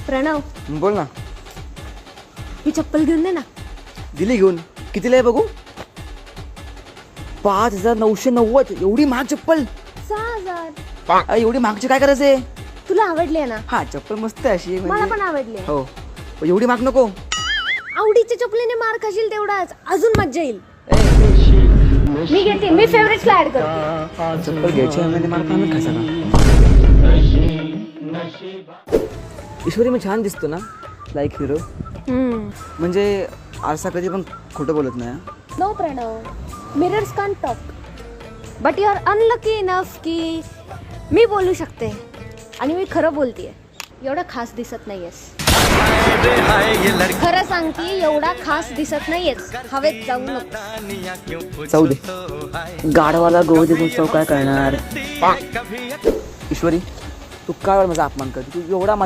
प्रणव, बोल ना. ही चप्पल घेऊन दे ना. दिली घेऊन. कितीला आहे बघू? 5,990. एवढी महाग चप्पल? 6,000. एवढी महागची काय करायचं आहे? तुला आवडली आहे ना? हा, चप्पल मस्त आहे अशी. मला पण आवडली आहे. हो, पण एवढी महाग नको. आवडीच्या चपलीने मार खाशील तेवढाच, अजून मज्जा येईल. मी घेते, मी फेवरेट्सला ऍड करते. चप्पल घ्यायची आहे मार आम्ही खायचा. ईश्वरी, मी छान दिसतो ना? Like hero. म्हणजे आरसा कधी पण खोटं बोलत नाही. No Pranav, mirrors can't talk, but you are unlucky enough की मी बोलू शकते आणि मी खरं बोलतेय. एवढा खास दिसत नाहीयेस. खरं सांगते, एवढा खास दिसत नाहीयेस. हवेत जाऊ नको. जाऊ दे, गाढवाला गोळ देऊन सौ काय करणार. ईश्वरी, तू काय माझा अपमान करते? तू एवढा